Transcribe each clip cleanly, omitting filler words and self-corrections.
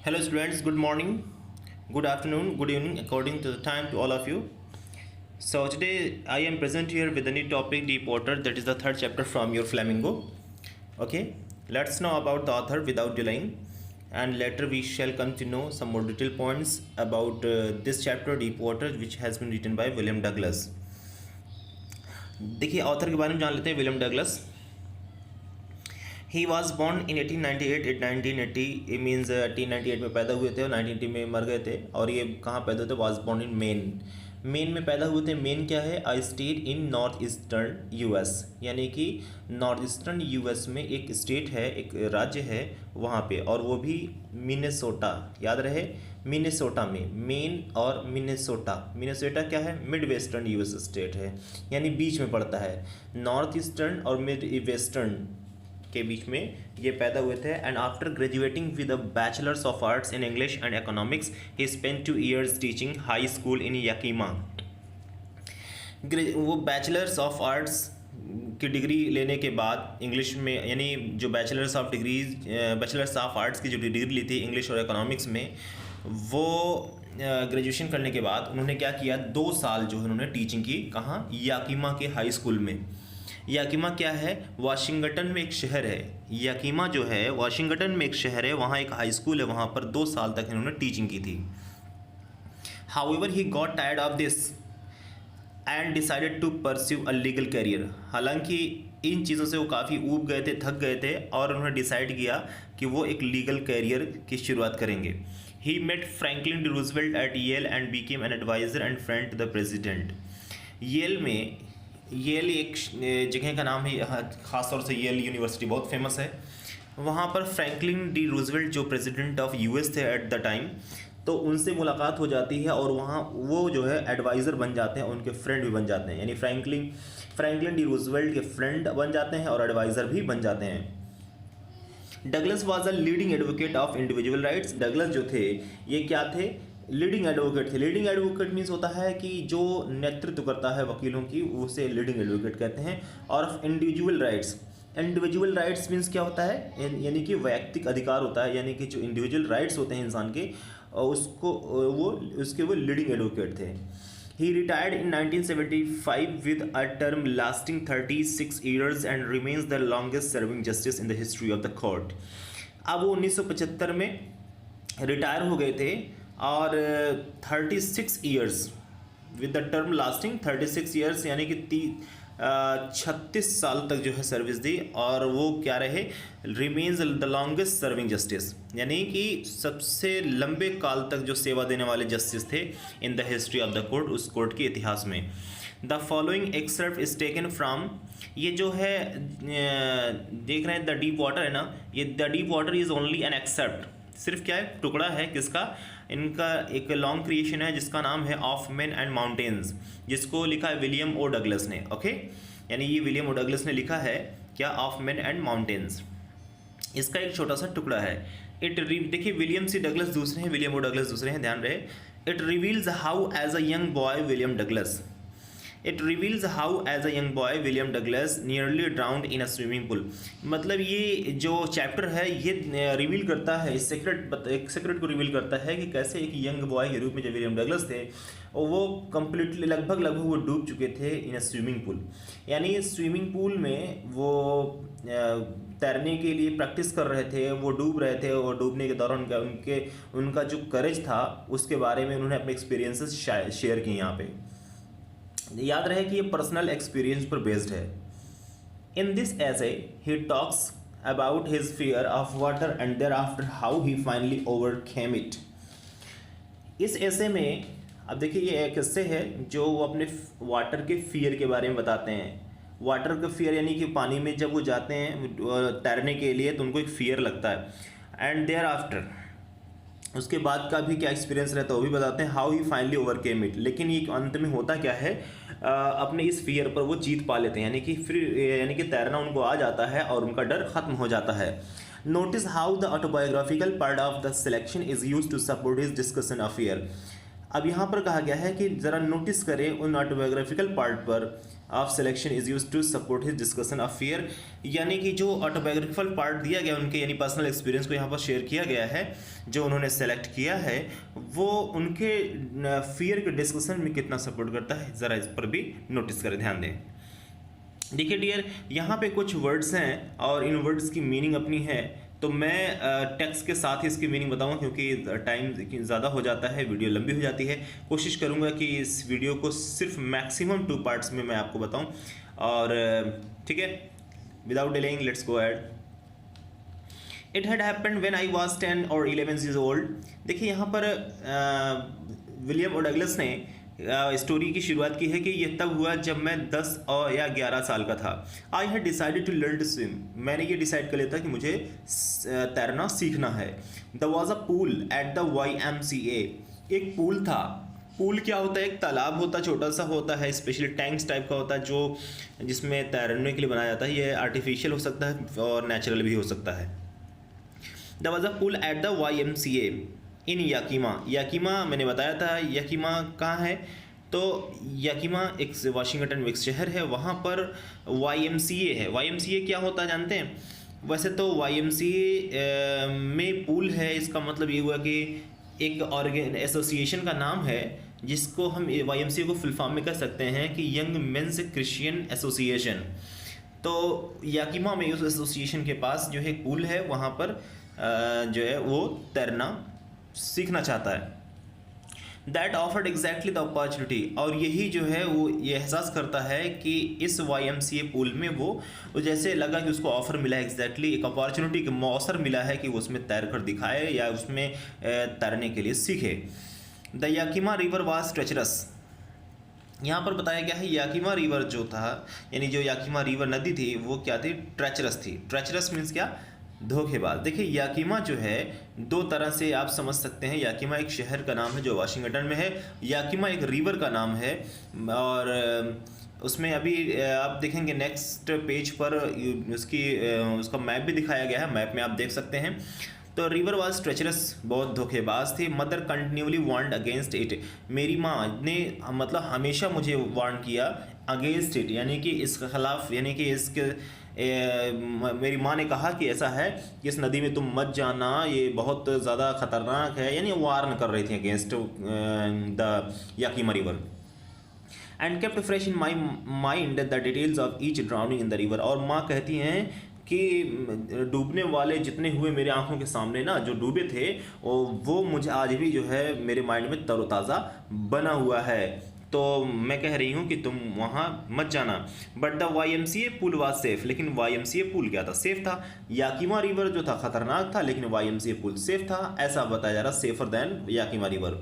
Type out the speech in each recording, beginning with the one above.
Hello students, good morning, good afternoon, good evening according to the time to all of you. So today I am present here with a new topic, deep water, that is the third chapter from your Flamingo. Okay, let's know about the author without delaying, and later we shall come to know some more detailed points about this chapter, deep water, which has been written by William Douglas. देखिए author के बारे में जान लेते हैं. William Douglas. He was born in 1898 at 1980 means 1898 में पैदा हुए थे और 1980 में मर गए थे. और ये कहाँ पैदा हुए थे? Was born in Maine. Maine में पैदा हुए थे. मेन क्या है? A state in north eastern US, यानी कि नॉर्थ ईस्टर्न यूएस में एक स्टेट है, एक राज्य है वहाँ पे, और वो भी मिनेसोटा. याद रहे, मिनेसोटा में. मेन और मिनेसोटा. मिनेसोटा क्या है? मिड वेस्टर्न यूएस स्टेट है, यानी बीच में पड़ता है. नॉर्थ ईस्टर्न और मिड वेस्टर्न के बीच में ये पैदा हुए थे. And after graduating with a bachelors of arts in English and economics he spent 2 years teaching high school in Yakima. वो बैचलर्स ऑफ आर्ट्स की डिग्री लेने के बाद इंग्लिश में, यानी जो बैचलर्स ऑफ आर्ट्स की जो डिग्री ली थी इंग्लिश और इकोनॉमिक्स में, वो ग्रेजुएशन करने के बाद उन्होंने क्या किया? 2 साल जो है उन्होंने टीचिंग की. कहाँ? याकीमा के हाई स्कूल में. याकीमा क्या है? वाशिंगटन में एक शहर है. याकीमा जो है वाशिंगटन में एक शहर है, वहाँ एक हाई स्कूल है, वहाँ पर 2 साल तक इन्होंने टीचिंग की थी. However he got tired of this and decided to pursue a legal career. हालांकि इन चीज़ों से वो काफ़ी ऊब गए थे, थक गए थे, और उन्होंने डिसाइड किया कि वो एक लीगल करियर की शुरुआत करेंगे. He met Franklin D Roosevelt at Yale and became an adviser and friend to the president. Yale एक जगह का नाम है, ख़ासतौर से येल यूनिवर्सिटी बहुत फेमस है. वहाँ पर फ्रैंकलिन डी रूजवेल्ट जो प्रेसिडेंट ऑफ यूएस थे एट द टाइम, तो उनसे मुलाकात हो जाती है और वहाँ वो जो है एडवाइज़र बन जाते हैं, उनके फ्रेंड भी बन जाते हैं. यानी फ्रैंकलिन डी रूजवेल्ट के फ्रेंड बन जाते हैं और एडवाइज़र भी बन जाते हैं. Douglas was a leading advocate of individual rights. Douglas जो थे ये क्या थे? लीडिंग एडवोकेट थे. लीडिंग एडवोकेट मीन्स होता है कि जो नेतृत्व करता है वकीलों की, उसे लीडिंग एडवोकेट कहते हैं. और individual rights. Individual rights means क्या होता है? यानी कि वैयक्तिक अधिकार होता है, यानी कि जो इंडिविजुअल राइट्स होते हैं इंसान के, उसके वो लीडिंग एडवोकेट थे. He retired in 1975 with a term lasting 36 years and remains the longest serving justice in the history of the court. अब वो 1975 में रिटायर हो गए थे और 36 years with the term lasting 36 years, यानी कि 36 साल तक जो है सर्विस दी. और वो क्या रहे? Remains the longest serving justice, यानी कि सबसे लंबे काल तक जो सेवा देने वाले जस्टिस थे in the history of the court, उस कोर्ट के इतिहास में. The following excerpt is taken from, ये जो है देख रहे हैं द डीप वाटर है ना, ये the deep water is only an except. सिर्फ क्या है? टुकड़ा है. किसका? इनका एक लॉन्ग क्रिएशन है जिसका नाम है ऑफ मैन एंड माउंटेन्स, जिसको लिखा है विलियम ओ डगलस ने. ओके, यानी ये विलियम ओ डगलस ने लिखा है क्या? Of man and mountains. इसका एक छोटा सा टुकड़ा है. देखिए विलियम सी डगलस दूसरे हैं, विलियम ओ डगलस दूसरे हैं, ध्यान रहे. It reveals how as a young boy William Douglas William Douglas nearly drowned in a swimming pool. मतलब ये जो चैप्टर है ये रिवील करता है, एक सेक्रेट को रिवील करता है कि कैसे एक यंग बॉय के रूप में जो विलियम डगलस थे, और वो कम्प्लीटली लगभग वो डूब चुके थे इन अ स्विमिंग पूल. यानी स्विमिंग पूल में वो तैरने के लिए प्रैक्टिस कर रहे थे, वो डूब रहे थे, और डूबने के दौरान उनका जो करेज था उसके बारे में उन्होंने अपने एक्सपीरियंसेस शेयर किए यहाँ पे. याद रहे कि ये पर्सनल एक्सपीरियंस पर बेस्ड है. In this essay he talks about his fear of water and thereafter how he finally overcame it. इस ऐसे में अब देखिए ये एक किस्से है जो वो अपने वाटर के फियर के बारे में बताते हैं. वाटर का फियर यानी कि पानी में जब वो जाते हैं तैरने के लिए तो उनको एक फियर लगता है. एंड देयर आफ्टर, उसके बाद का भी क्या एक्सपीरियंस रहता है वो भी बताते हैं. How he finally overcame it. लेकिन ये अंत में होता क्या है? अपने इस फियर पर वो जीत पा लेते हैं, यानी कि तैरना उनको आ जाता है और उनका डर खत्म हो जाता है. Notice how the autobiographical part of the selection is used to support his discussion of fear. अब यहाँ पर कहा गया है कि ज़रा नोटिस करें उन ऑटोबायोग्राफिकल पार्ट पर of selection is use to support his discussion of fear, यानी कि जो ऑटोबायोग्राफिकल पार्ट दिया गया उनके यानी पर्सनल एक्सपीरियंस को यहाँ पर शेयर किया गया है, जो उन्होंने सेलेक्ट किया है वो उनके फियर के डिस्कशन में कितना सपोर्ट करता है, ज़रा इस पर भी नोटिस करें, ध्यान दें। देखिए डियर, यहाँ पे कुछ वर्ड्स हैं और इन वर्ड्स की मीनिंग अपनी है, तो मैं टेक्स्ट के साथ ही इसकी मीनिंग बताऊंगा क्योंकि टाइम ज़्यादा हो जाता है, वीडियो लंबी हो जाती है। कोशिश करूंगा कि इस वीडियो को सिर्फ मैक्सिमम 2 पार्ट्स में मैं आपको बताऊं, और ठीक है, without delaying let's go ahead. It had happened when I was 10 और 11 years old। देखिए यहाँ पर विलियम ओ डगलस ने स्टोरी की शुरुआत की है कि यह तब हुआ जब मैं 10 या 11 साल का था। I had decided to learn to swim, मैंने ये डिसाइड कर लिया था कि मुझे तैरना सीखना है। There was a pool at the YMCA, एक पूल था। पूल क्या होता है? एक तालाब होता है, छोटा सा होता है, स्पेशली टैंक्स टाइप का होता है जो जिसमें तैरने के लिए बनाया जाता है। ये आर्टिफिशियल हो सकता है और नेचुरल भी हो सकता है। There was a pool at the YMCA in Yakima. Yakima मैंने बताया था, याकीमा कहाँ है? तो याकीमा एक वाशिंगटन में एक शहर है, वहाँ पर YMCA है। YMCA क्या होता है जानते हैं? वैसे तो YMCA में पूल है, इसका मतलब ये हुआ कि एक एसोसिएशन का नाम है जिसको हम YMCA को फुल फॉर्म में कर सकते हैं कि यंग मेंस क्रिश्चियन एसोसिएशन। तो याकीमा में उस एसोसिएशन के पास जो है पूल है, वहाँ पर जो है वो तैरना सीखना चाहता है। That offered exactly the opportunity, और यही जो है वो ये एहसास करता है कि इस YMCA पूल में वो जैसे लगा कि उसको ऑफर मिला है, एग्जैक्टली एक अपॉर्चुनिटी का मौसर मिला है कि वो उसमें तैर कर दिखाए या उसमें तैरने के लिए सीखे। The Yakima river was treacherous, यहाँ पर बताया गया है याकीमा रिवर जो था, यानी जो याकीमा रिवर नदी थी वो क्या थी? ट्रेचरस थी। ट्रेचरस मीन्स क्या? धोखेबाज। देखिए याकीमा जो है 2 तरह से आप समझ सकते हैं। याकीमा एक शहर का नाम है जो वाशिंगटन में है, याकीमा एक रिवर का नाम है, और उसमें अभी आप देखेंगे नेक्स्ट पेज पर उसका मैप भी दिखाया गया है, मैप में आप देख सकते हैं। तो रिवर वाज ट्रेचरस, बहुत धोखेबाज थी। Mother continually warned against it, मेरी माँ ने मतलब हमेशा मुझे वार्न किया अगेंस्ट इट, यानी कि इसके खिलाफ, यानी कि इसके मेरी माँ ने कहा कि ऐसा है कि इस नदी में तुम मत जाना, ये बहुत ज़्यादा ख़तरनाक है, यानी वार्न कर रही थी against the Yakima river. And kept fresh in my mind the details of each drowning in the river, और माँ कहती हैं कि डूबने वाले जितने हुए मेरे आंखों के सामने ना, जो डूबे थे वो मुझे आज भी जो है मेरे माइंड में तरोताज़ा बना हुआ है। तो मैं कह रही हूँ कि तुम वहाँ मत जाना। But the YMCA pool was safe, लेकिन YMCA पूल क्या था? सेफ था। याकीमा रिवर जो था खतरनाक था, लेकिन YMCA पूल सेफ था, ऐसा बताया जा रहा, safer than Yakima river.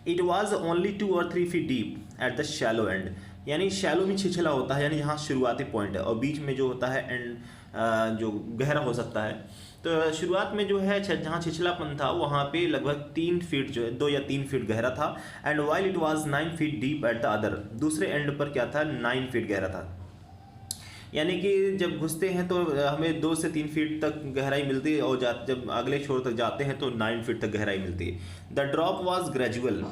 It was only 2 or 3 feet deep at the shallow end, यानी शैलो में छिछला होता है, यानी यहाँ शुरुआती पॉइंट है, और बीच में जो होता है एंड जो गहरा हो सकता है। तो शुरुआत में जो है जहाँ छिछलापन था वहाँ पे लगभग 3 फीट जो है 2 या 3 फीट गहरा था। And while it was 9 feet deep at the other, दूसरे एंड पर क्या था? 9 फीट गहरा था। यानी कि जब घुसते हैं तो हमें 2 से 3 फीट तक गहराई मिलती है, और जब अगले छोर तक जाते हैं तो 9 फीट तक गहराई मिलती है। The drop was gradual,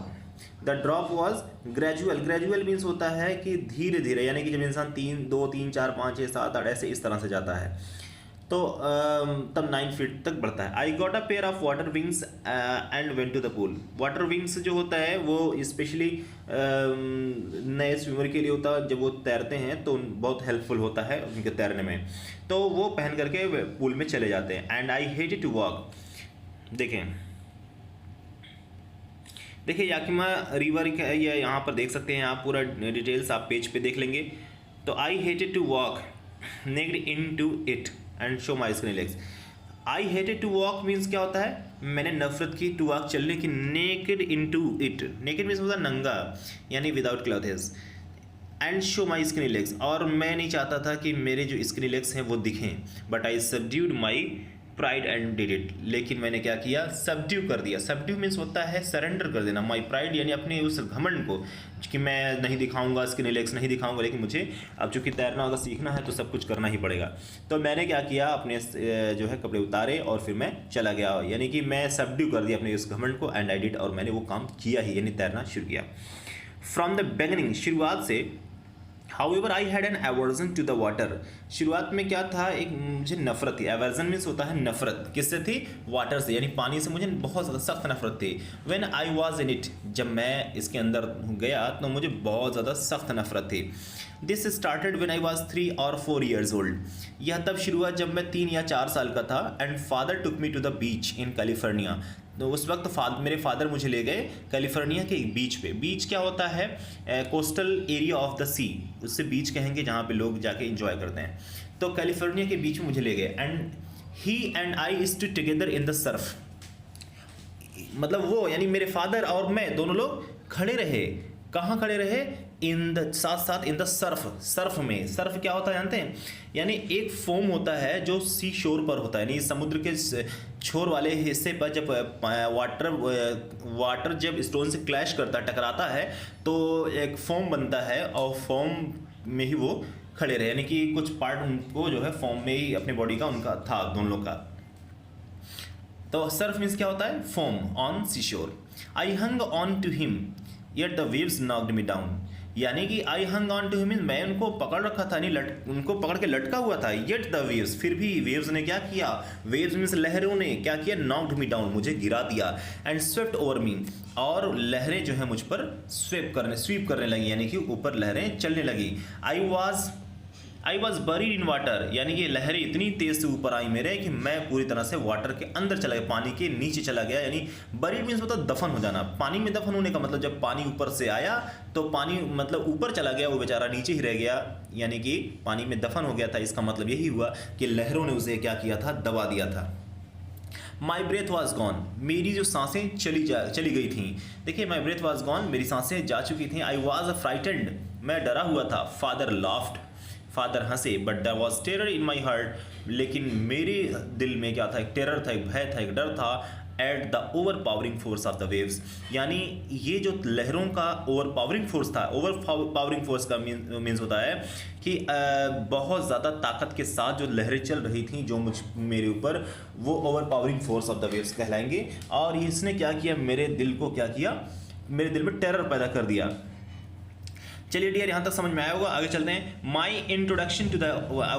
the drop was gradual, gradual means होता है कि धीरे धीरे, यानी कि जब इंसान 2 3 4 5 6 7 8 ऐसे इस तरह से जाता है तो तब 9 फीट तक बढ़ता है। I got a pair of water wings and went to the pool. Water wings जो होता है वो स्पेशली नए स्विमर के लिए होता है, जब वो तैरते हैं तो बहुत हेल्पफुल होता है उनके तैरने में, तो वो पहन करके पूल में चले जाते हैं। And I hated to walk, देखिए याकीमा रिवर का ये यहाँ पर देख सकते हैं आप, पूरा डिटेल्स आप पेज पे देख लेंगे। तो I hated to walk naked into it and show my skinny legs. I hated to walk means क्या होता है? मैंने नफरत की टू वॉक चलने की, naked into it, naked means होता है नंगा, यानी without clothes, and show my skinny legs, और मैं नहीं चाहता था कि मेरे जो स्किनी लेग्स हैं वो दिखें। But I subdued my pride and did it, लेकिन मैंने क्या किया? सबड्यू कर दिया। सबड्यू मीन्स होता है सरेंडर कर देना। माई प्राइड यानी अपने उस घमंड को कि मैं नहीं दिखाऊंगा, स्किनी लेग्स नहीं दिखाऊंगा, लेकिन मुझे अब चूंकि तैरना अगर सीखना है तो सब कुछ करना ही पड़ेगा। तो मैंने क्या किया? अपने जो है कपड़े उतारे और फिर मैं चला गया, यानी कि मैं सबड्यू कर दिया अपने उस घमंड को, एंड आई डिड, और मैंने वो काम किया ही, यानी तैरना शुरू किया। फ्रॉम द बिगिनिंग, शुरुआत से, however I had an aversion to the water. शुरुआत में क्या था, एक मुझे नफरत थी। एवर्जन मीन्स होता है नफरत, किससे थी? वाटर से, यानी पानी से मुझे बहुत ज़्यादा सख्त नफरत थी। When I was in it, जब मैं इसके अंदर गया तो मुझे बहुत ज़्यादा सख्त नफरत थी। This started when I was 3 और 4 ईयर्स ओल्ड। यह तब शुरू हुआ जब मैं 3 या 4 साल का था। And father took me to the beach in California. तो उस वक्त मेरे फादर मुझे ले गए कैलिफोर्निया के एक बीच पे। बीच क्या होता है? कोस्टल एरिया ऑफ द सी, उससे बीच कहेंगे जहाँ पे लोग जाके इंजॉय करते हैं। तो कैलिफोर्निया के बीच में मुझे ले गए। And he and I stood together in the Surf. मतलब वो, यानी मेरे फादर और मैं दोनों लोग खड़े रहे। कहाँ खड़े रहे? इन द साथ साथ इन द सर्फ। सर्फ में, सर्फ क्या होता है जानते हैं? यानी एक फोम होता है जो सी शोर पर होता है, यानी समुद्र के छोर वाले हिस्से पर जब वाटर जब स्टोन से क्लैश करता है, टकराता है, तो एक फोम बनता है और फोम में ही वो खड़े रहे। यानी कि कुछ पार्ट उनको जो है फोम में ही अपने बॉडी का उनका था, दोनों का। तो सर्फ मीन्स क्या होता है? Foam on sea shore. I hung on to him yet the waves knocked me down. यानी कि I hung on to him, मैं उनको पकड़ रखा था, नहीं उनको पकड़ के लटका हुआ था। येट द वेव्स, फिर भी वेव्स ने क्या किया? वेव्स मीन्स लहरों ने क्या किया? नॉक्ड मी डाउन, मुझे गिरा दिया। एंड स्वेप्ट ओवर मी, और लहरें जो है मुझ पर स्वीप करने लगी, यानी कि ऊपर लहरें चलने लगी। I was buried in water, यानी कि लहरें इतनी तेज से ऊपर आई मेरे कि मैं पूरी तरह से वाटर के अंदर चला गया, पानी के नीचे चला गया। यानी बरीड मीन्स मतलब दफन हो जाना। पानी में दफन होने का मतलब जब पानी ऊपर से आया तो पानी मतलब ऊपर चला गया, वो बेचारा नीचे ही रह गया, यानी कि पानी में दफन हो गया था। इसका मतलब यही हुआ कि लहरों ने उसे क्या किया था? दबा दिया था। माई ब्रेथ वॉज गॉन, मेरी जो सांसें चली गई थी। देखिए, माई ब्रेथ वॉज गॉन, मेरी सांसें जा चुकी थी। आई वॉज फ्राइटेंड, मैं डरा हुआ था। फादर लाफ्ड, फादर हंसे। But there was terror in my heart, लेकिन मेरे दिल में क्या था? एक टेरर था, एक भय था, एक डर था। At the over powering force of the waves, यानी ये जो लहरों का ओवर पावरिंग फोर्स था। ओवर पावरिंग फोर्स का मीन्स होता है कि बहुत ज़्यादा ताकत के साथ जो लहरें चल रही थी जो मेरे ऊपर, वो overpowering force of the waves कहलाएंगे। और इसने क्या किया? मेरे दिल को क्या किया? मेरे दिल में टेरर पैदा कर दिया। चलिए डियर, यहाँ तक समझ में आया होगा। आगे चलते हैं। My introduction to the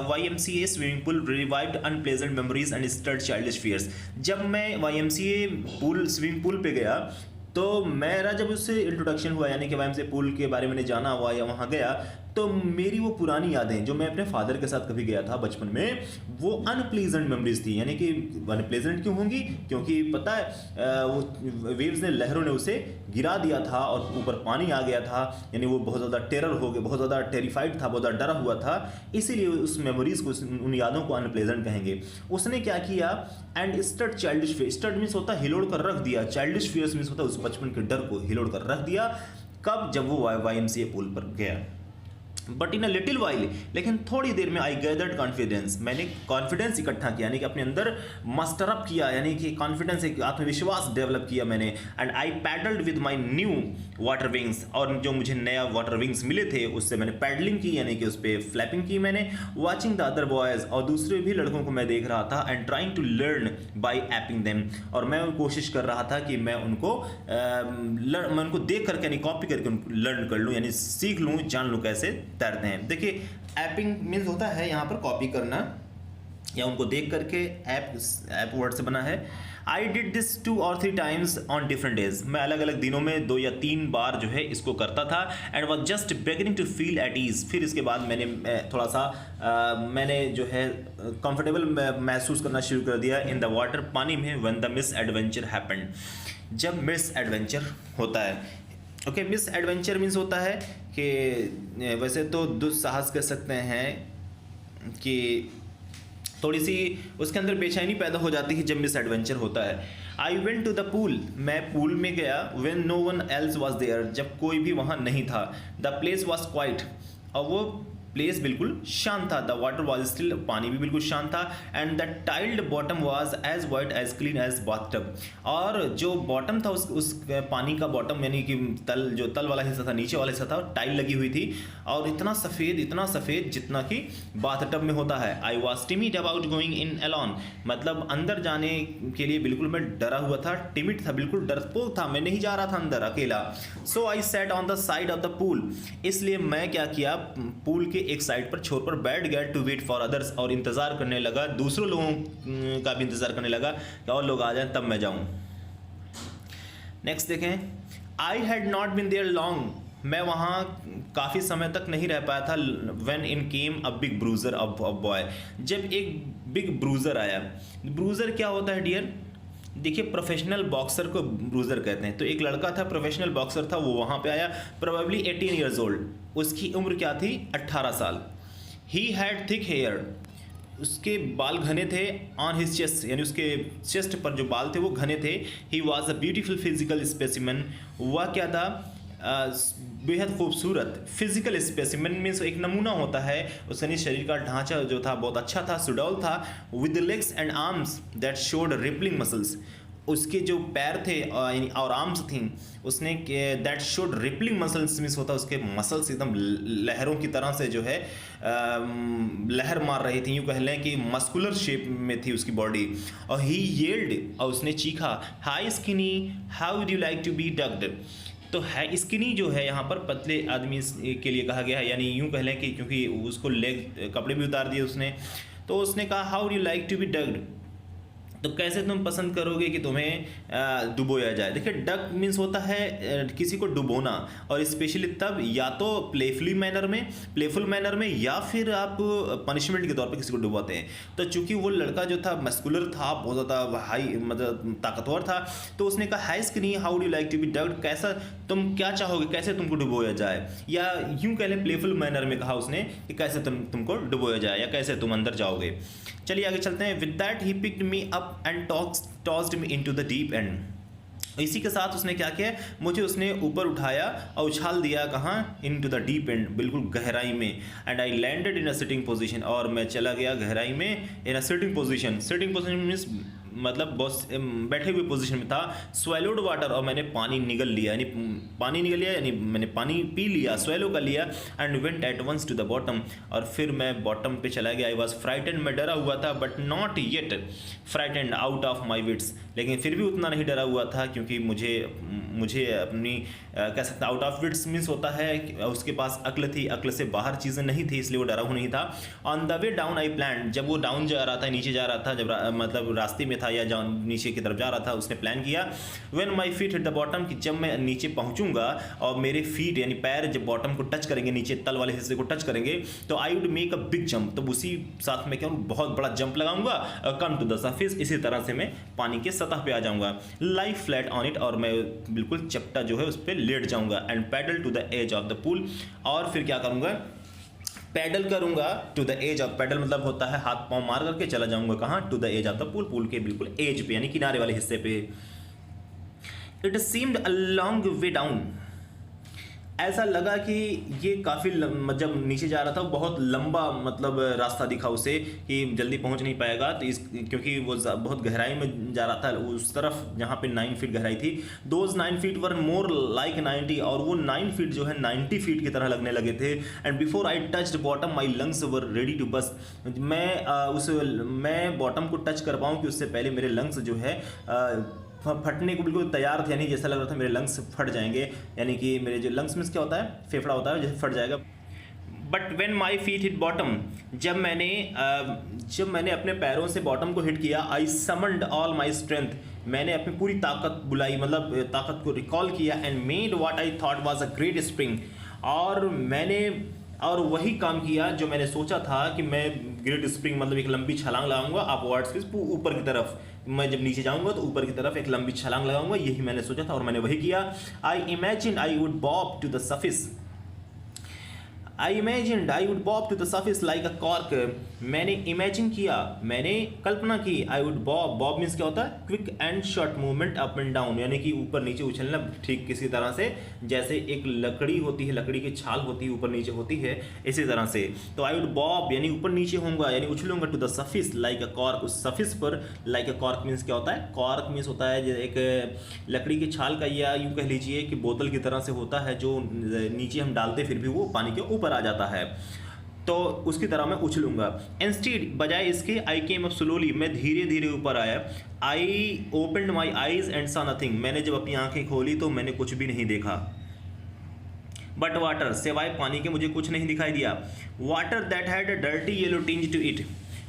YMCA swimming pool revived unpleasant memories and stirred childish fears. जब मैं YMCA स्विमिंग पूल पे गया तो मेरा जब उससे इंट्रोडक्शन हुआ, यानी कि YMCA पूल के बारे में मैंने जाना हुआ या वहाँ गया, तो मेरी वो पुरानी यादें जो मैं अपने फादर के साथ कभी गया था बचपन में, वो अनप्लीजेंट मेमोरीज थी। यानी कि अनप्लीजेंट क्यों होंगी? क्योंकि पता है वो वेव्स ने, लहरों ने उसे गिरा दिया था और ऊपर पानी आ गया था। यानी वो बहुत ज़्यादा टेरर हो गया, बहुत ज़्यादा टेरिफाइड था, बहुत ज़्यादा डरा हुआ था। इसीलिए उस मेमोरीज को, उन यादों को अनप्लीजेंट कहेंगे। उसने क्या किया? And stud childish fear, stud means होता है हिलोड़ कर रख दिया, चाइल्डिश फियर्स मीन्स होता है उस बचपन के डर को हिलोड़ कर रख दिया। कब? जब वो YMCA पूल पर गया। But in a little while, लेकिन थोड़ी देर में आई गैदर्ड कॉन्फिडेंस, मैंने कॉन्फिडेंस इकट्ठा किया, यानी कि अपने अंदर मस्टर अप किया, यानी कि कॉन्फिडेंस, एक आत्मविश्वास डेवलप किया मैंने। And I paddled with my new water wings, और जो मुझे नया वाटर विंग्स मिले थे उससे मैंने पैडलिंग की, यानी कि उस पर फ्लैपिंग की मैंने। वॉचिंग द अदर बॉयज़, और दूसरे भी लड़कों को मैं देख रहा था। And trying to learn by aping them, और मैं कोशिश कर रहा था कि मैं उनको देख करके, यानी कॉपी करके लर्न कर लूँ, यानी सीख लूँ, जान लूँ कैसे तैरते हैं। देखिए, एपिंग मीन्स होता है यहाँ पर कॉपी करना या उनको देख करके। ऐप वर्ड से बना है। I did this 2 or 3 times on different days, मैं अलग अलग दिनों में 2 या 3 बार जो है इसको करता था। And was just beginning to feel at ease, फिर इसके बाद मैंने थोड़ा सा मैंने जो है कंफर्टेबल महसूस करना शुरू कर दिया इन द वाटर, पानी में। When the miss adventure happened, जब मिस एडवेंचर होता है। ओके, मिस एडवेंचर मीन्स होता है कि वैसे तो दुस्साहस कह सकते हैं कि थोड़ी सी उसके अंदर बेचैनी पैदा हो जाती है जब मिस एडवेंचर होता है। I went to the pool, मैं पूल में गया। When no one else was there, जब कोई भी वहाँ नहीं था। द प्लेस वॉज क्वाइट, और वो प्लेस बिल्कुल शांत था। द वाटर वॉज स्टिल, पानी भी बिल्कुल शांत था। And the tiled bottom was as white as clean as bathtub, और जो बॉटम था उस पानी का बॉटम यानी कि तल, जो तल वाला हिस्सा था, नीचे वाला हिस्सा था, टाइल लगी हुई थी और इतना सफ़ेद जितना कि बाथटब में होता है। I was timid about going in alone, मतलब अंदर जाने के लिए बिल्कुल मैं डरा हुआ था, टिमिड था, बिल्कुल डरपोक था, मैं नहीं जा रहा था अंदर अकेला। So I sat on the side of the pool, इसलिए मैं क्या किया, पूल के एक साइड पर छोर पर बैठ गया टू वेट फॉर अदर्स, और इंतज़ार करने लगा, दूसरों लोगों का भी इंतज़ार करने लगा कि और लोग आ जाएं तब मैं जाऊं। नेक्स्ट देखें, I had not been there long, मैं वहाँ काफ़ी समय तक नहीं रह पाया था। When in came a big bruiser a boy, जब एक बिग ब्रूजर आया। ब्रूजर क्या होता है डियर? देखिए, प्रोफेशनल बॉक्सर को ब्रूजर कहते हैं। तो एक लड़का था, प्रोफेशनल बॉक्सर था, वो वहाँ पे आया, प्रोबेबली 18 ईयर्स ओल्ड, उसकी उम्र क्या थी? 18 साल। ही हैड थिक हेयर, उसके बाल घने थे, ऑन हिज चेस्ट, यानी उसके चेस्ट पर जो बाल थे वो घने थे। He was a beautiful physical specimen, वह क्या था? बेहद खूबसूरत। फिजिकल स्पेसिमन मीन्स एक नमूना होता है, उसके शरीर का ढांचा जो था बहुत अच्छा था, सुडौल था। With legs and arms that showed rippling muscles, उसके जो पैर थे और आर्म्स थी, उसने that showed rippling muscles means होता है उसके मसल्स एकदम लहरों की तरह से जो है लहर मार रही थी, यूँ कह लें कि मस्कुलर शेप में थी उसकी बॉडी। और ही येल्ड, और उसने चीखा, hi skinny how would you like to be ducked. तो है स्किनी जो है यहाँ पर पतले आदमी के लिए कहा गया है, यानी यूँ कह लें कि क्योंकि उसको लेग कपड़े भी उतार दिए उसने, तो उसने कहा how do like to be ducked, तो कैसे तुम पसंद करोगे कि तुम्हें डुबोया जाए। देखिए, डक मीन्स होता है किसी को डुबोना, और स्पेशली तब या तो प्लेफुल मैनर में या फिर आप पनिशमेंट के तौर पे किसी को डुबाते हैं। तो चूंकि वो लड़का जो था मस्कुलर था, बहुत ज़्यादा हाई मतलब ताकतवर था, तो उसने कहा hi skinny how do like to be ducked, कैसा तुम क्या चाहोगे, कैसे तुमको डुबोया जाए, या यूँ कह लें प्लेफुल मैनर में कहा उसने कि कैसे तुमको डुबोया जाए या कैसे तुम अंदर जाओगे। चलिए आगे चलते हैं। With that he picked me up and tossed me into the deep and. इसी के साथ उसने क्या किया, मुझे उसने ऊपर उठाया और उछाल दिया, कहाँ? इनटू द डीप एंड, बिल्कुल गहराई में। And I landed in a sitting position, और मैं चला गया गहराई में in a sitting position. Sitting position means मतलब बहुत बैठे हुए पोजीशन में था। स्वेलोड वाटर, और मैंने पानी निगल लिया, यानी मैंने पानी पी लिया, स्वेलो कर लिया। And went at once to the bottom, और फिर मैं बॉटम पे चला गया। आई वॉज फ्राइटेंड, मैं डरा हुआ था, but not yet frightened out of my wits, लेकिन फिर भी उतना नहीं डरा हुआ था क्योंकि मुझे अपनी कह सकते आउट ऑफ विट्स मीन्स होता है उसके पास अक्ल थी, अक्ल से बाहर चीज़ें नहीं थी, इसलिए वो डरा हुआ नहीं था। On the way down I plan, जब वो डाउन जा रहा था, नीचे जा रहा था, जब मतलब रास्ते में था या नीचे की तरफ जा रहा था, उसने प्लान किया when my feet hit the bottom, कि जब मैं नीचे पहुंचूंगा और मेरे फीट यानी पैर जब बॉटम को टच करेंगे, नीचे तल वाले हिस्से को टच करेंगे, तो I would make a big jump, तो उसी साथ में क्या बहुत बड़ा जंप लगाऊंगा, कम टू द सरफेस, इसी तरह से मैं पानी के सतह पे आ जाऊंगा, लाई फ्लैट ऑन इट, और मैं बिल्कुल चपटा जो है उस पर लेट जाऊंगा। And paddle to the edge of the pool, और फिर क्या करूंगा, पैडल करूंगा to the edge of, paddle मतलब होता है हाथ पांव मार करके चला जाऊंगा कहाँ, to the edge of the pool, पूल के बिल्कुल एज पे यानी किनारे वाले हिस्से पे। It seemed a long way down, ऐसा लगा कि ये काफ़ी जब नीचे जा रहा था बहुत लंबा मतलब रास्ता दिखा उसे कि जल्दी पहुंच नहीं पाएगा, तो क्योंकि वो बहुत गहराई में जा रहा था उस तरफ जहाँ पे 9 फीट गहराई थी। Those 9 feet were more like 90, और वो 9 फीट जो है 90 फीट की तरह लगने लगे थे। And before I touched bottom my lungs were ready to burst, मैं बॉटम को टच कर पाऊँ कि उससे पहले मेरे लंग्स जो है फटने को बिल्कुल तैयार थे, यानी जैसा लग रहा था मेरे लंग्स फट जाएंगे, यानी कि मेरे जो लंग्स में क्या होता है, फेफड़ा होता है, जैसे फट जाएगा। But when my feet hit bottom, जब मैंने अपने पैरों से बॉटम को हिट किया, आई समन्ड ऑल माई स्ट्रेंथ, मैंने अपनी पूरी ताकत बुलाई, मतलब ताकत को रिकॉल किया। And made what I thought was a great spring, और वही काम किया जो मैंने सोचा था कि मैं ग्रेट स्प्रिंग मतलब एक लंबी छलांग लगाऊंगा अपवर्ड्स, ऊपर की तरफ, मैं जब नीचे जाऊंगा तो ऊपर की तरफ एक लंबी छलांग लगाऊंगा, यही मैंने सोचा था और मैंने वही किया। I imagine I would bob to the surface, I imagined I would bob to the surface like a cork, मैंने इमेजिन किया, मैंने कल्पना की। I would bob, bob means क्या होता है, quick and short movement up and down, यानी कि ऊपर नीचे उछलना, ठीक किसी तरह से जैसे एक लकड़ी होती है, लकड़ी की छाल होती है ऊपर नीचे होती है, इसी तरह से। तो आई वुड बॉब यानी ऊपर नीचे होऊंगा, यानी उछलूंगा, to the surface like a cork, उस सर्फेस पर। लाइक अ कॉर्क मीन्स क्या होता है, कॉर्क मीन्स होता है एक लकड़ी की छाल का, या यूँ कह लीजिए कि बोतल की तरह से होता है जो नीचे हम डालते फिर भी वो पानी के ऊपर आ जाता है, तो उसकी तरह मैं उछलूंगा। इंस्टीड बजाय इसके, आई केम अप स्लोली, मैं धीरे धीरे ऊपर आया। I opened my eyes and सा नथिंग, मैंने जब अपनी आंखें खोली तो मैंने कुछ भी नहीं देखा। बट वाटर, सिवाय पानी के मुझे कुछ नहीं दिखाई दिया। Water that had a dirty yellow tinge to it,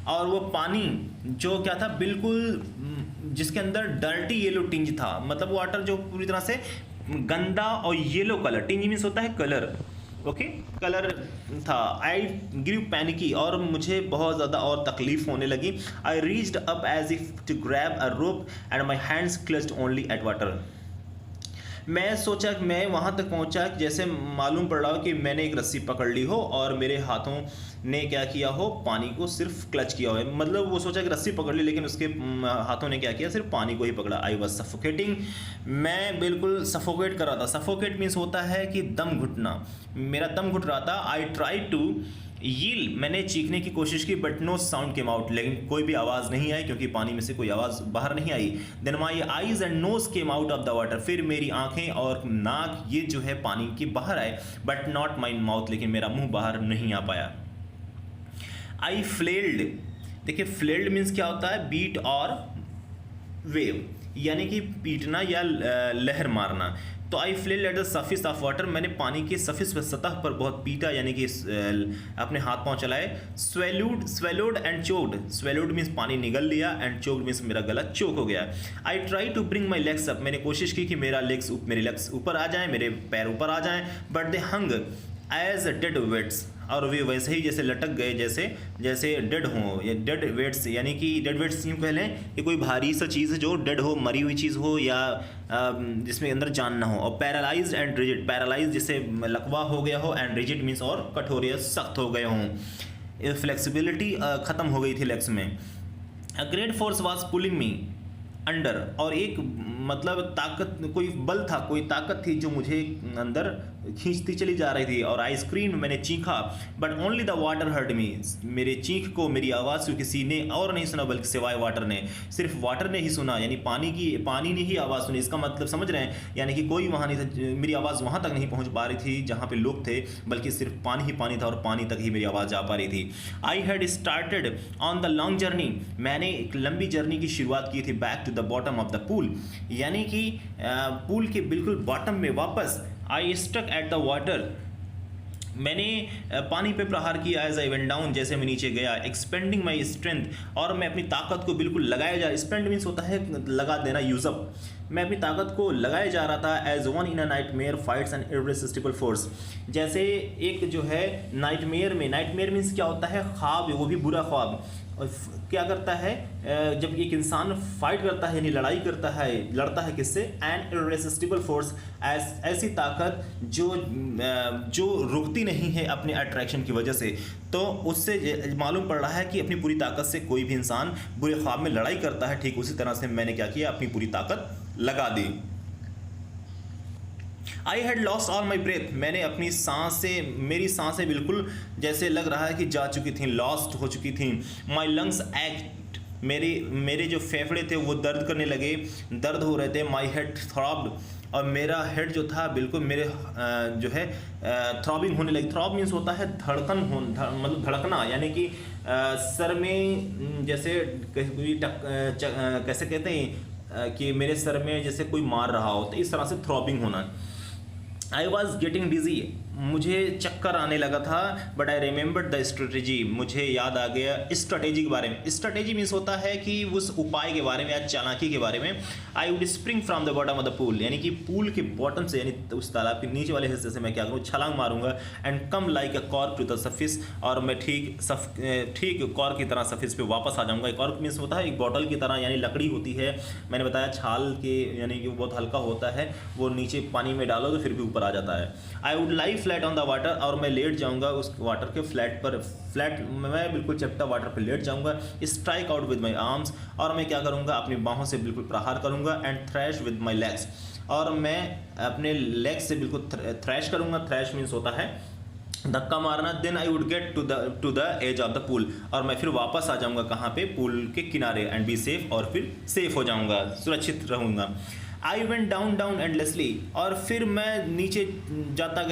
और वो पानी जो क्या था, बिल्कुल जिसके अंदर डर्टी येलो टिंज था, मतलब वाटर जो पूरी तरह से गंदा और येलो कलर, टिंज मीन्स होता है कलर, ओके कलर था। आई ग्रीव पैनिकी, और मुझे बहुत ज़्यादा और तकलीफ होने लगी। I reached up as if to grab a rope and my hands clutched only at water, मैं सोचा कि मैं वहाँ तक पहुँचा जैसे मालूम पड़ रहा हो कि मैंने एक रस्सी पकड़ ली हो और मेरे हाथों ने क्या किया हो, पानी को सिर्फ क्लच किया हो, मतलब वो सोचा कि रस्सी पकड़ ली लेकिन उसके हाथों ने क्या किया, सिर्फ पानी को ही पकड़ा। आई वॉज सफोकेटिंग, मैं बिल्कुल सफोकेट कर रहा था। सफोकेट मीन्स होता है कि दम घुटना, मेरा दम घुट रहा था। आई ट्राई टू यील, मैंने चीखने की कोशिश की, but no sound came out, लेकिन कोई भी आवाज़ नहीं आई क्योंकि पानी में से कोई आवाज़ बाहर नहीं आई। Then my eyes and nose came out of the water, फिर मेरी आंखें और नाक ये जो है पानी के बाहर आए, बट नॉट माई माउथ, लेकिन मेरा मुंह बाहर नहीं आ पाया। आई फ्लेल्ड, देखिए फ्लेल्ड मीन्स क्या होता है, बीट और वेव, यानी कि पीटना या लहर मारना। तो I flailed at the surface of water, मैंने पानी के सर्फेस पर, सतह पर बहुत पीटा, यानी कि अपने हाथ पांव चलाए। Swallowed and choked, swallowed means पानी निगल लिया, एंड चोक्ड मीन्स मेरा गला चोक हो गया। I try to bring my legs up, मैंने कोशिश की कि मेरे लेग्स ऊपर आ जाएं, मेरे पैर ऊपर आ जाएं, but they hung as dead weights, और वे वैसे ही जैसे लटक गए, जैसे डेड हों, या डेड वेट्स, यानी कि डेड वेट्स यूँ कह लें कि कोई भारी सा चीज़ जो डेड हो, मरी हुई चीज़ हो, या जिसमें अंदर जान ना हो। और पैरालाइज्ड एंड रिजिड, पैरालाइज जिसे लकवा हो गया हो, एंड रिजिड मीन्स और कठोर या सख्त हो गए हों, फ्लेक्सिबिलिटी ख़त्म हो गई थी लेग्स में। A great force was pulling me under, और एक मतलब ताकत, कोई बल था, कोई ताकत थी जो मुझे अंदर खींचती चली जा रही थी। और आई स्क्रीम, मैंने चीखा, but only the water heard me, मेरे चीख को, मेरी आवाज़ को किसी ने और नहीं सुना बल्कि सिवाय वाटर ने, सिर्फ वाटर ने ही सुना, यानी पानी ने ही आवाज़ सुनी। इसका मतलब समझ रहे हैं, यानी कि कोई वहाँ नहीं था, मेरी आवाज़ वहाँ तक नहीं पहुँच पा रही थी जहाँ पे लोग थे, बल्कि सिर्फ पानी ही पानी था और पानी तक ही मेरी आवाज़ जा पा रही थी। I had started on the long journey, मैंने एक लंबी जर्नी की शुरुआत की थी, back to the bottom of the pool, यानी कि पूल के बिल्कुल बॉटम में वापस। I struck at the water, मैंने पानी पे प्रहार किया। एज आई वेंट डाउन, जैसे मैं नीचे गया। एक्सपेंडिंग माई स्ट्रेंथ, और मैं अपनी ताकत को बिल्कुल लगाया जा, स्पेंड मीन्स होता है लगा देना, यूजअप, मैं अपनी ताकत को लगाया जा रहा था। As one in a nightmare fights an irresistible force, जैसे एक जो है नाइटमेयर में, नाइटमेयर मीन्स क्या होता है, ख्वाब, वो भी बुरा ख्वाब, क्या करता है जब एक इंसान फाइट करता है यानी लड़ाई करता है, लड़ता है किससे, एन इररेसिस्टिबल फोर्स, ऐसी ताकत जो रुकती नहीं है अपने अट्रैक्शन की वजह से। तो उससे मालूम पड़ रहा है कि अपनी पूरी ताकत से कोई भी इंसान बुरे ख्वाब में लड़ाई करता है, ठीक उसी तरह से मैंने क्या किया, अपनी पूरी ताकत लगा दी। I had lost all my breath, मैंने अपनी सांसें, मेरी सांसें बिल्कुल जैसे लग रहा है कि जा चुकी थी, लॉस्ट हो चुकी थी। माई लंग्स एक्ट, मेरे जो फेफड़े थे वो दर्द करने लगे, दर्द हो रहे थे। माई हेड थ्रॉब्ड, और मेरा हेड जो था बिल्कुल मेरे जो है थ्रॉबिंग होने लगी। थ्रॉब मीन्स होता है धड़कन मतलब धड़कना, यानी कि सर में जैसे कैसे कहते हैं कि मेरे सर में जैसे कोई मार रहा हो, तो इस तरह से थ्रॉबिंग होना। आई वॉज गेटिंग डिजी, मुझे चक्कर आने लगा था। But I remembered the strategy, मुझे याद आ गया स्ट्रेटेजी के बारे में। स्ट्रेटेजी मीन्स होता है कि उस उपाय के बारे में या चालाकी के बारे में। I would spring from the bottom of the pool, यानी कि पूल के बॉटम से, यानी उस तालाब के नीचे वाले हिस्से से मैं क्या करूँ, छलांग मारूंगा। And come like a cork to the surface, और मैं ठीक कॉर्क की तरह सर्फेस पे वापस आ जाऊँगा। कॉर्क मीन्स होता है एक बॉटल की तरह, यानी लकड़ी होती है, मैंने बताया छाल के, यानी कि वो बहुत हल्का होता है, वो नीचे पानी में डालो तो फिर भी ऊपर आ जाता है। I would life flat on the water, और मैं लेट जाऊंगा उस वाटर के फ्लैट पर, मैं बिल्कुल चपटा वाटर पर लेट जाऊंगा। Strike out with my arms, और मैं क्या करूंगा, अपनी बाहों से बिल्कुल प्रहार करूंगा। And trash with my legs, और मैं अपने लेग्स से बिल्कुल थ्रैश करूंगा। थ्रैश मीन्स होता है धक्का मारना। Then I would get to the edge of the pool, और मैं फिर वापस आ जाऊंगा कहाँ पे, पूल के किनारे। एंड बी सेफ, और फिर सेफ हो जाऊंगा, सुरक्षित रहूंगा। आई वेंट डाउन एंडलेसली, और फिर मैं नीचे जाता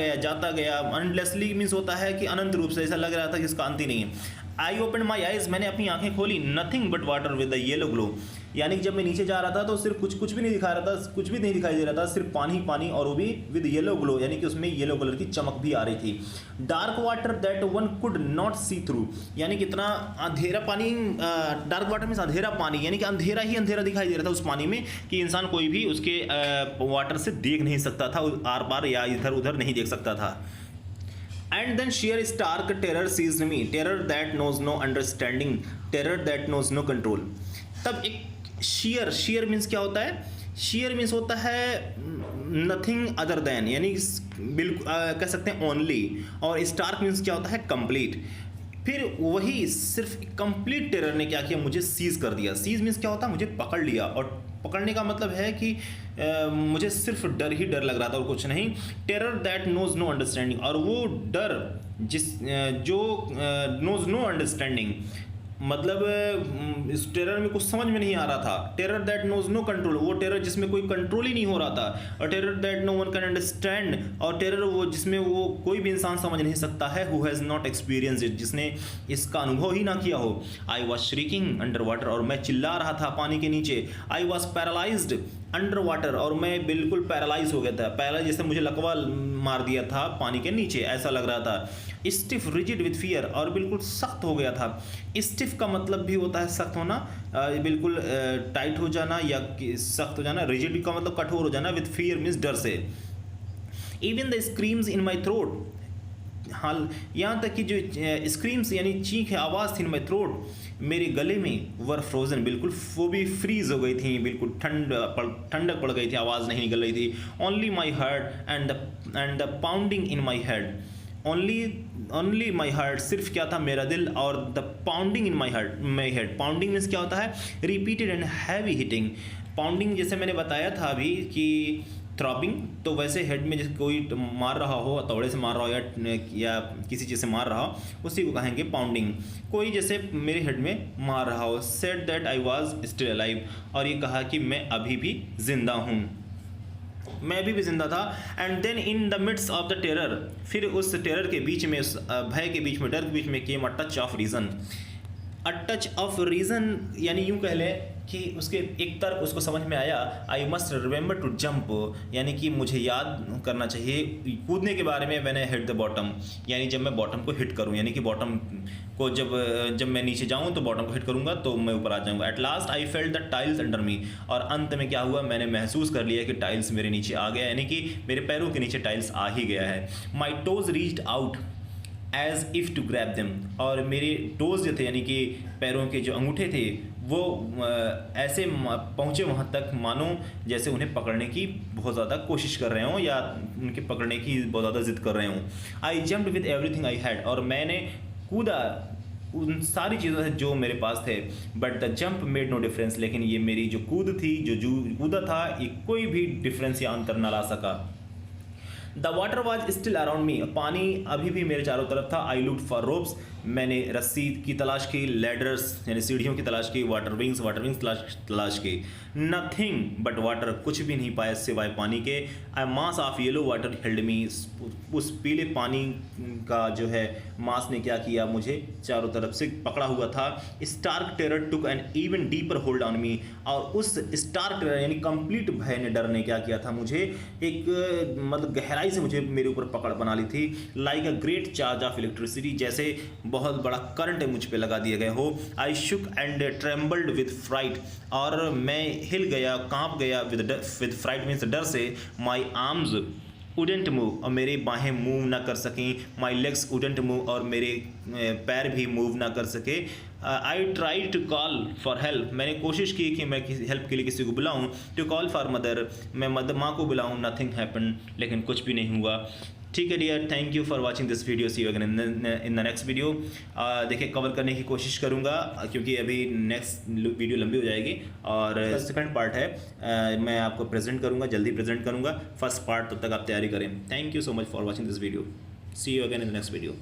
गया। एंडलेसली मीन्स होता है कि अनंत रूप से, ऐसा लग रहा था कि इसका अंत ही नहीं है। आई ओपन माई आइज, मैंने अपनी आंखें खोली। Nothing but water with the yellow glow, यानी कि जब मैं नीचे जा रहा था तो सिर्फ कुछ भी नहीं दिखा रहा था, कुछ भी नहीं दिखाई दे रहा था, सिर्फ पानी, और वो भी विद येलो ग्लो, यानी कि उसमें येलो कलर की चमक भी आ रही थी। Dark water that one could not see through, यानी कि इतना अंधेरा पानी, डार्क वाटर मीन्स अंधेरा पानी, यानी कि अंधेरा ही अंधेरा दिखाई दे रहा था उस पानी में, कि इंसान कोई भी उसके वाटर से देख नहीं सकता था, आर पार या इधर उधर नहीं देख सकता था। And then sheer stark terror seized me, terror that knows no understanding, terror that knows no control। तब एक sheer मीन्स क्या होता है? sheer मीन्स होता है nothing other than, यानी बिल्कुल कह सकते हैं only, और stark मीन्स क्या होता है? complete। फिर वही सिर्फ कंप्लीट टेरर ने क्या किया, मुझे सीज कर दिया। सीज मीन्स क्या होता है? मुझे पकड़ लिया, और पकड़ने का मतलब है कि मुझे सिर्फ डर ही डर लग रहा था और कुछ नहीं। Terror that knows no understanding, और वो डर जो नोज नो अंडरस्टैंडिंग, मतलब इस टेरर में कुछ समझ में नहीं आ रहा था। Terror that knows no control, वो टेरर जिसमें कोई कंट्रोल ही नहीं हो रहा था। और terror that no one can understand, और टेरर वो जिसमें वो कोई भी इंसान समझ नहीं सकता है। Who has not experience it, जिसने इसका अनुभव ही ना किया हो। I was shrieking under water, और मैं चिल्ला रहा था पानी के नीचे। I was paralysed under water, और मैं बिल्कुल पैरालाइज हो गया था। पैरालाइज जैसे मुझे लकवा मार दिया था पानी के नीचे, ऐसा लग रहा था। स्टिफ रिजिड विथ फियर, और बिल्कुल सख्त हो गया था। स्टिफ का मतलब भी होता है सख्त होना, बिल्कुल टाइट हो जाना या सख्त हो जाना। रिजिड का मतलब कठोर हो जाना। विथ फियर मीन्स डर से। Even the screams in my throat, हाल यहाँ तक कि जो स्क्रीम्स यानी चीख है, आवाज़ थी इन माई थ्रोट, मेरे गले में, वर फ्रोजन, बिल्कुल वो भी फ्रीज हो गई थी, बिल्कुल ठंडक पड़ गई थी, आवाज़ नहीं निकल रही थी। Only my heart and the pounding in my head, only my heart, सिर्फ क्या था? मेरा दिल, और the pounding in my head. Pounding means क्या होता है? Repeated and heavy hitting. Pounding जैसे मैंने बताया था अभी कि थ्रॉपिंग, तो वैसे हेड में जैसे कोई मार रहा हो, हथौड़े से मार रहा हो या किसी चीज़ से मार रहा हो, उसी को कहेंगे पाउंडिंग। कोई जैसे मेरे हेड में मार रहा हो। Said that I was still alive, और ये कहा कि मैं अभी भी जिंदा हूँ, मैं अभी भी जिंदा था। And then in the midst of the terror, फिर उस टेरर के बीच में, उस भय के बीच में, डर के बीच में, came a touch of reason. A touch of reason यानी यूँ कह लें कि उसके एक तरफ उसको समझ में आया, I must remember to jump, यानी कि मुझे याद करना चाहिए कूदने के बारे में। मैंने हिट द बॉटम, यानी जब मैं बॉटम को हिट करूं, यानी कि बॉटम को जब मैं नीचे जाऊं तो बॉटम को हिट करूंगा तो मैं ऊपर आ जाऊंगा। At last I felt the tiles under मी, और अंत में क्या हुआ? मैंने महसूस कर लिया कि टाइल्स मेरे नीचे आ गया, यानी कि मेरे पैरों के नीचे टाइल्स आ ही गया है। My toes reached out as if to grab them, और मेरे टोज जो थे यानी कि पैरों के जो अंगूठे थे वो ऐसे पहुँचे वहाँ तक मानो जैसे उन्हें पकड़ने की बहुत ज़्यादा कोशिश कर रहे हों या उनके पकड़ने की बहुत ज़्यादा जिद कर रहे हों। आई jumped with everything I had, और मैंने कूदा उन सारी चीज़ों से जो मेरे पास थे। But the jump made no difference, लेकिन ये मेरी जो कूद थी, जो कूदा था, ये कोई भी डिफरेंस या अंतर न ला सका। The water was still around me, पानी अभी भी मेरे चारों तरफ था। आई लुक्ड फॉर रोप्स, मैंने रस्सी की तलाश की, लैडर्स यानी सीढ़ियों की तलाश की, वाटर विंग्स तलाश की। नथिंग बट वाटर, कुछ भी नहीं पाया सिवाय पानी के। A mass of yellow water held me, उस पीले पानी का जो है मास ने क्या किया, मुझे चारों तरफ से पकड़ा हुआ था। Stark terror took an even deeper hold on me, और उस स्टार्क टेरर यानी कंप्लीट भय ने, डर ने क्या किया था, मुझे एक मतलब गहराई से मुझे मेरे ऊपर पकड़ बना ली थी। Like a great charge of electricity, जैसे बहुत बड़ा करंट मुझ पे लगा दिए गए हो। आई शुक एंड ट्रेम्बल्ड विद फ्राइट, और मैं हिल गया, कांप गया। विद फ्राइट मीन्स डर से। माई आर्म्स उडेंट मूव, और मेरे बाहें मूव ना कर सकें। माई लेग्स उडेंट मूव, और मेरे पैर भी मूव ना कर सके। I try to call for help, मैंने कोशिश की कि मैं किसी हेल्प के लिए किसी को बुलाऊं। टू कॉल फॉर मदर, मैं माँ को बुलाऊं। नथिंग हैपन, लेकिन कुछ भी नहीं हुआ। ठीक है dear, thank you for watching this video. See you again in the next video. देखिए कवर करने की कोशिश करूँगा क्योंकि अभी नेक्स्ट वीडियो लंबी हो जाएगी और सेकंड पार्ट है मैं आपको प्रेजेंट करूँगा, जल्दी प्रेजेंट करूँगा फर्स्ट पार्ट। तब तक आप तैयारी करें। Thank you so much for watching this video. See you again in the next video.